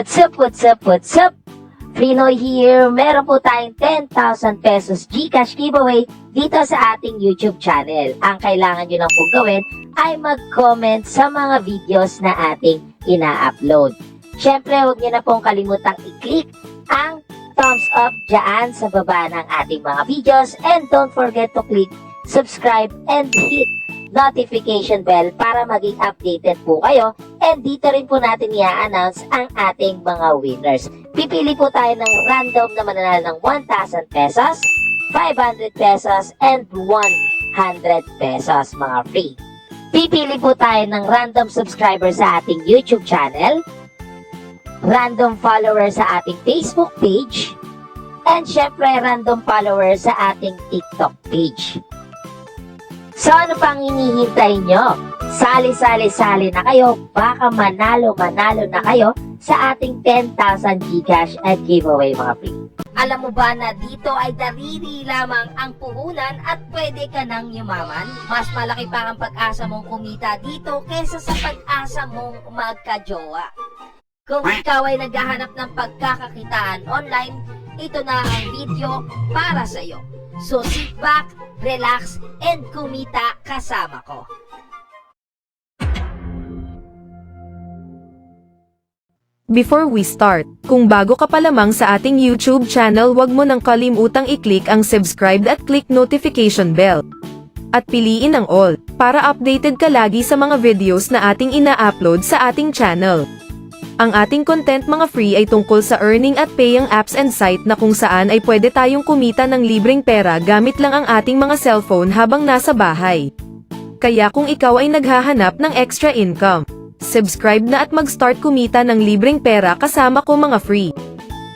What's up, what's up, what's up? Frinoy here. Meron po tayong 10,000 pesos GCash giveaway dito sa ating YouTube channel. Ang kailangan nyo lang po gawin ay mag-comment sa mga videos na ating ina-upload. Siyempre, huwag nyo na pong kalimutang i-click ang thumbs up dyan sa baba ng ating mga videos. And don't forget to click subscribe and hit notification bell para maging updated po kayo. And dito rin po natin i-announce ang ating mga winners. Pipili po tayo ng random na mananalo ng 1,000 pesos, 500 pesos, and 100 pesos mga free. Pipili po tayo ng random subscriber sa ating YouTube channel, random follower sa ating Facebook page, and syempre random follower sa ating TikTok page. So ano pang hinihintay nyo? Sali na kayo, baka manalo na kayo sa ating 10,000 GCash at giveaway mga free. Alam mo ba na dito ay dariri lamang ang puhunan at pwede ka nang yumaman? Mas malaki pa ang pag-asa mong kumita dito kesa sa pag-asa mong magka-jowa. Kung ikaw ay naghahanap ng pagkakakitaan online, ito na ang video para sa iyo. So sit back, relax, and kumita kasama ko. Before we start, kung bago ka pa lamang sa ating YouTube channel, huwag mo nang kalimutang i-click ang subscribe at click notification bell. At piliin ang all, para updated ka lagi sa mga videos na ating ina-upload sa ating channel. Ang ating content mga free ay tungkol sa earning at paying apps and site na kung saan ay pwede tayong kumita ng libreng pera gamit lang ang ating mga cellphone habang nasa bahay. Kaya kung ikaw ay naghahanap ng extra income, subscribe na at mag-start kumita ng libreng pera kasama ko mga free.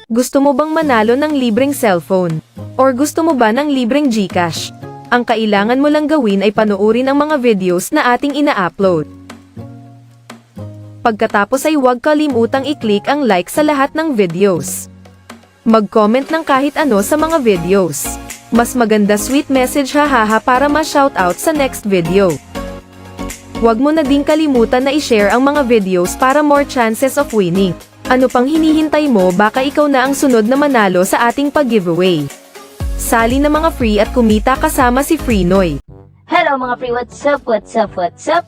Gusto mo bang manalo ng libreng cellphone? Or gusto mo ba ng libreng GCash? Ang kailangan mo lang gawin ay panoorin ang mga videos na ating ina-upload. Pagkatapos ay huwag kalimutang i-click ang like sa lahat ng videos. Mag-comment ng kahit ano sa mga videos. Mas maganda sweet message hahaha para ma-shoutout sa next video. Huwag mo na din kalimutan na i-share ang mga videos para more chances of winning. Ano pang hinihintay mo, baka ikaw na ang sunod na manalo sa ating pag-giveaway. Sali na mga free at kumita kasama si Frinoy. Hello mga free, what's up, what's up, what's up?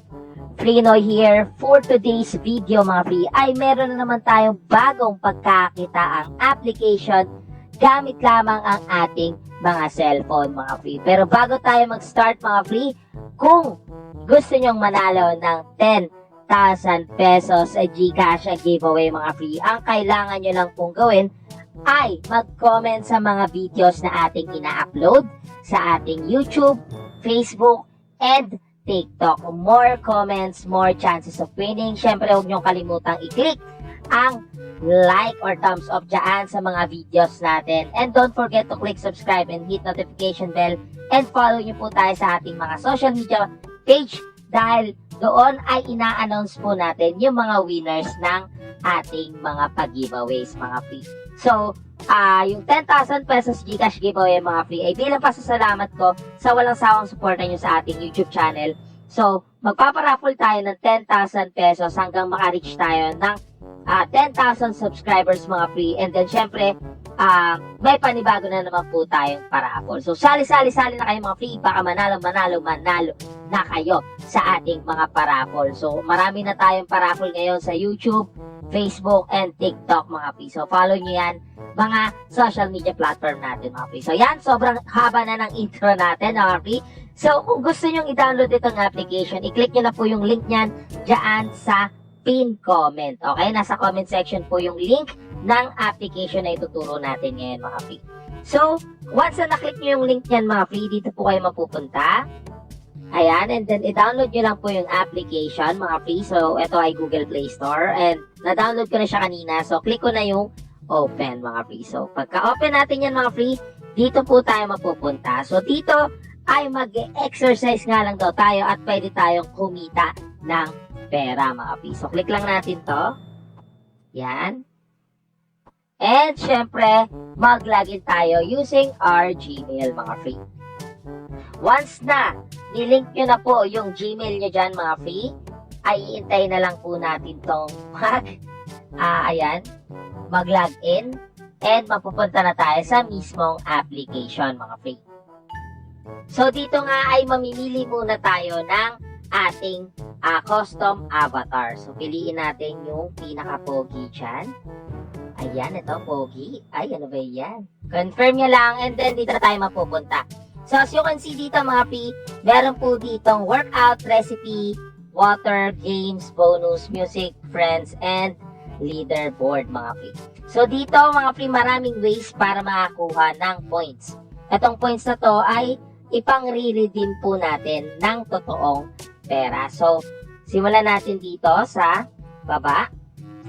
Frinoy here. For today's video mga free ay meron na naman tayong bagong pagkakitaang application gamit lamang ang ating mga cellphone mga free. Pero bago tayo mag-start mga free, kung gusto nyong manalo ng 10,000 pesos sa GCash giveaway mga free, ang kailangan nyo lang pong gawin ay mag-comment sa mga videos na ating ina-upload sa ating YouTube, Facebook, and TikTok. More comments, more chances of winning. Syempre, huwag niyong kalimutang i-click ang like or thumbs up dyan sa mga videos natin. And don't forget to click subscribe and hit notification bell. And follow niyo po tayo sa ating mga social media page dahil doon ay ina-announce po natin yung mga winners ng ating mga pag-giveaways mga free. So, yung 10,000 pesos GCash giveaway mga free ay bilang pasasalamat ko sa walang sawang suporta nyo sa ating YouTube channel. So, magpaparaffle tayo ng 10,000 pesos hanggang maka-reach tayo ng 10,000 subscribers mga free. And then, syempre, may panibago na naman po tayong paraffle. So, sali na kayo mga free. Baka manalo na kayo sa ating mga paraffle. So, marami na tayong paraffle ngayon sa YouTube, Facebook, and TikTok mga free. So, follow nyo yan, mga social media platform natin mga free. So, yan, sobrang haba na ng intro natin mga free. So, kung gusto nyo i-download itong application, i-click nyo na po yung link nyan dyan sa pin comment. Okay? Nasa comment section po yung link ng application na ituturo natin ngayon mga free. So, once na naklik nyo yung link nyan mga free, dito po kayo mapupunta. Ayan, and then i-download nyo lang po yung application mga free. So, ito ay Google Play Store and na-download ko na siya kanina. So, click ko na yung open mga free. So, pagka-open natin yan mga free, dito po tayo mapupunta. So, dito ay mag-exercise nga lang daw tayo at pwede tayong kumita ng pera mga free. So, click lang natin to. Yan. And, syempre, mag-login tayo using our Gmail mga free. Once na nilink nyo na po yung Gmail nyo dyan mga free, ay iintay na lang po natin tong ayan, mag-log in, and mapupunta na tayo sa mismong application, mga free. So, dito nga ay mamimili muna tayo ng ating custom avatar. So, piliin natin yung pinaka-pogi dyan. Ayan, ito, pogi. Ay, ano ba yan? Confirm nyo lang, and then dito na tayo mapupunta. So, as you can see dito, mga free, meron po ditong workout, recipe, water, games, bonus, music, friends, and leaderboard, mga free. So, dito, mga free, maraming ways para makakuha ng points. Itong points na to ay ipang-re-redeem po natin ng totoong pera. So, simulan natin dito sa baba.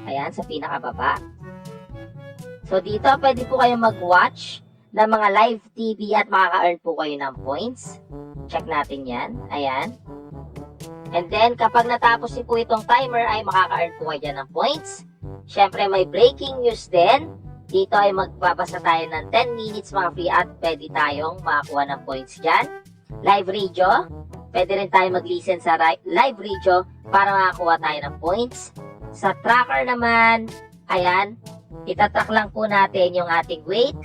Ayan, sa pinakababa. So, dito, pwede po kayo mag-watch ng mga live TV at makaka-earn po kayo ng points. Check natin yan. Ayan. And then, kapag natapos niyo po itong timer, ay makaka-earn po kayo dyan ng points. Siyempre, may breaking news din. Dito ay magbabasa tayo ng 10 minutes mga free at pwede tayong makakuha ng points dyan. Live radio. Pwede rin tayo mag-listen sa live radio para makakuha tayo ng points. Sa tracker naman, ayan, itatrack lang po natin yung ating weight.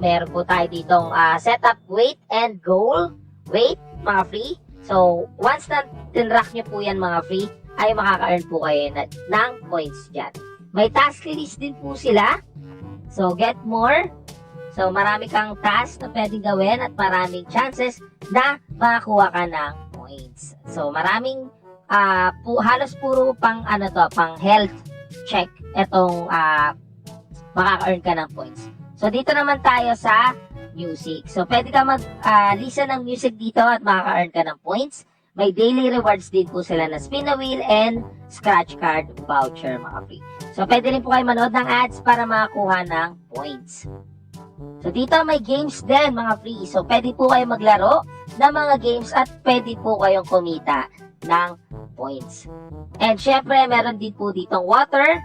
Meron po tayo ditong setup weight and goal weight, mga free. So, once na tinrack nyo po yan, mga free, ay makaka-earn po kayo ng points dyan. May task list din po sila. So, get more. So, marami kang task na pwedeng gawin at maraming chances na makakuha ka ng points. So, maraming, halos puro pang health check itong makaka-earn ka ng points. So, dito naman tayo sa music. So, pwede ka mag-listen ng music dito at makaka-earn ka ng points. May daily rewards din po sila na spin a wheel and scratch card voucher, mga free. So, pwede rin po kayo manood ng ads para makakuha ng points. So, dito may games din, mga free. So, pwede po kayo maglaro ng mga games at pwede po kayong kumita ng points. And, syempre, meron din po ditong water.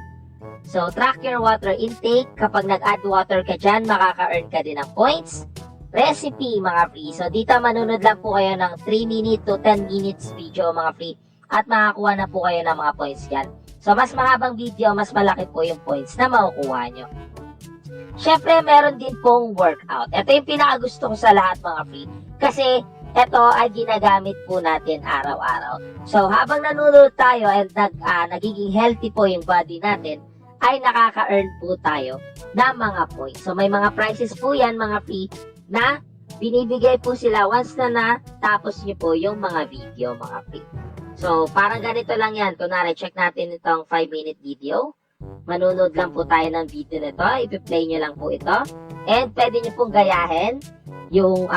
So, track your water intake. Kapag nag-add water ka dyan, makaka-earn ka din ng points. Recipe, mga free. So, dito manunod lang po kayo ng 3 minute to 10 minutes video, mga free. At makakuha na po kayo ng mga points dyan. So, mas mahabang video, mas malaki po yung points na makukuha nyo. Siyempre, meron din pong workout. Ito yung pinakagusto ko sa lahat, mga free. Kasi, ito ay ginagamit po natin araw-araw. So, habang nanonood tayo and nagiging healthy po yung body natin, ay nakaka-earn po tayo ng mga points. So, may mga prizes po yan, mga free, na binibigay po sila once na natapos nyo po yung mga video, mga free. So, parang ganito lang yan. Kunwari, check natin itong 5-minute video. Manunod lang po tayo ng video nito. Ipi-play nyo lang po ito. And pwede nyo pong gayahin yung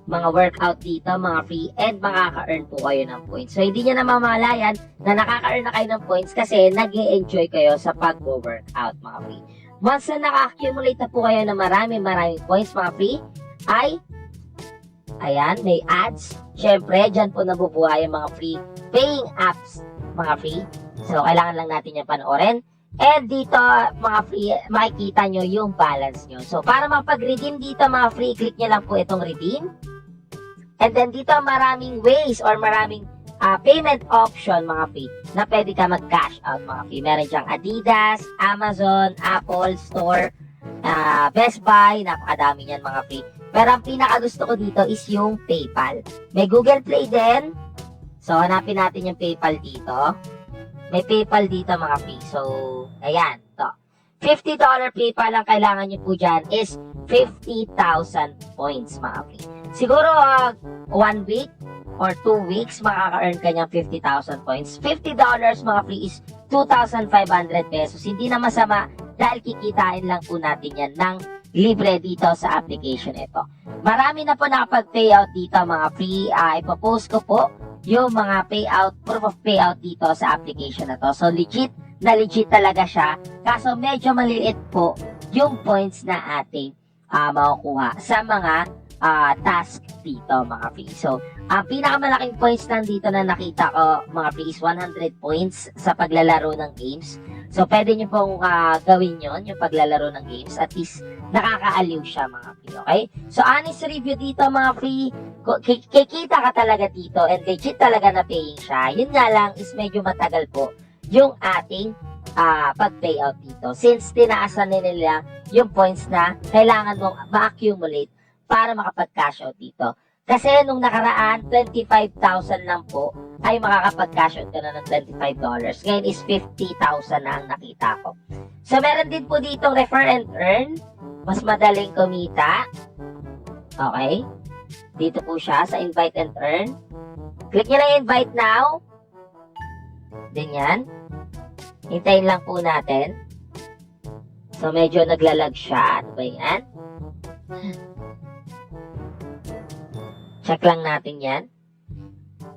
mga workout dito, mga free, and makaka-earn po kayo ng points. So, hindi nyo na mamalayan na nakaka-earn na kayo ng points kasi nag-e-enjoy kayo sa pag-workout, mga free. Once na naka-accumulate na po kayo ng maraming points, mga free, ay, ayan, may ads. Siyempre, dyan po nabubuhay yung mga free paying apps, mga free. So, kailangan lang natin yung panoorin. And dito, mga free, makikita nyo yung balance nyo. So, para mapag-redeem dito, mga free, click nyo lang po itong redeem. And then dito, maraming ways or maraming payment option, mga free, na pwede ka mag-cash out, mga free. Meron dyang Adidas, Amazon, Apple Store, Best Buy, napakadami niyan, mga free. Pero ang pinakagusto ko dito is yung PayPal. May Google Play din. So, hanapin natin yung PayPal dito. May PayPal dito, mga free. So, ayan, to. $50 PayPal ang kailangan nyo po dyan is 50,000 points, mga free. Siguro, 1 week or 2 weeks, makaka-earn ka niyang 50,000 points. $50, mga free, is 2,500 pesos. Hindi na masama dahil kikitain lang po natin yan ng libre dito sa application ito. Marami na po nakapag-payout dito, mga free. Ipopost ko po yung mga payout, proof of payout dito sa application na to. So, legit na legit talaga siya. Kaso, medyo maliliit po yung points na ating makukuha sa mga task dito, mga free. So, ang pinakamalaking points nandito na nakita ko, mga free, is 100 points sa paglalaro ng games. So, pwede nyo pong gawin yon yung paglalaro ng games. At least, nakakaaliw siya, mga free. Okay? So, honest review dito, mga free, kikita ka talaga dito and legit talaga na paying siya. Yun nga lang is medyo matagal po yung ating pag-payout dito. Since tinaasan nila yung points na kailangan mong ma-accumulate para makapag-cash out dito. Kasi nung nakaraan, 25,000 lang po ay makakapag-cash out ka na ng $25. Ngayon is 50,000 na ang nakita ko. So, meron din po ditong refer and earn. Mas madaling kumita. Okay? Dito po siya sa invite and earn. Click nyo lang invite now. Ganyan. Hintayin lang po natin. So, medyo naglalag siya. Ano ba yan? Check lang natin yan.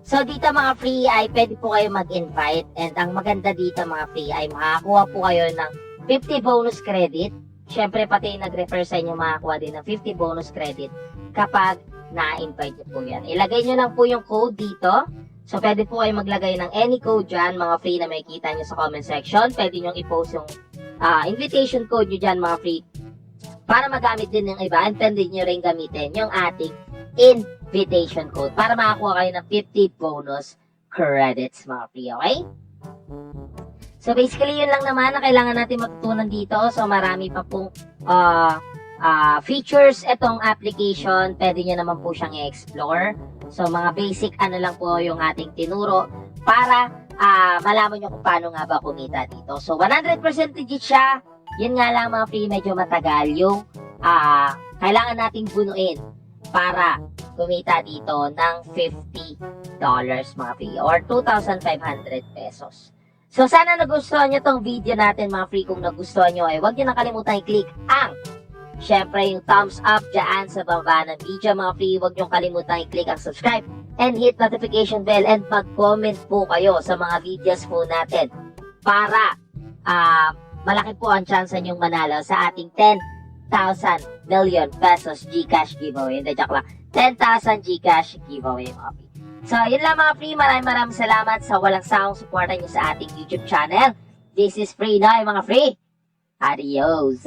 So, dito mga free ay pwede po kayo mag-invite. And ang maganda dito mga free ay makakuha po kayo ng 50 bonus credit. Siyempre, pati yung nag-refer sa inyo makakuha din ng 50 bonus credit kapag na-invite nyo po yan. Ilagay nyo lang po yung code dito. So, pwede po kayo maglagay ng any code dyan, mga free na makikita nyo sa comment section. Pwede nyo i-post yung invitation code nyo dyan, mga free, para magamit din ng iba. And pwede nyo rin gamitin yung ating invitation code para makakuha kayo ng 50 bonus credits, mga free, okay? So, basically, yun lang naman na kailangan natin matutunan dito. So, marami pa pong features itong application. Pwede nyo naman po siyang i-explore. So, mga basic ano lang po yung ating tinuro para malaman nyo kung paano nga ba kumita dito. So, 100% legit siya. Yun nga lang mga free, medyo matagal yung kailangan nating bunuin para kumita dito ng $50 mga free or 2,500 pesos. So, sana nagustuhan nyo tong video natin mga free. Kung nagustuhan nyo ay huwag nyo nakalimutan i-click ang syempre yung thumbs up dyan sa baba ng video mga free. Huwag nyo kalimutan i-click ang subscribe and hit notification bell and mag-comment po kayo sa mga videos po natin para malaki po ang chance nyong manalo sa ating 10,000 million pesos GCash giveaway. Hindi, joke lang. 10,000 GCash giveaway mga free. So, yun lang mga free. Maraming salamat sa walang sawang suporta nyo sa ating YouTube channel. This is Free Noy mga free. Adios!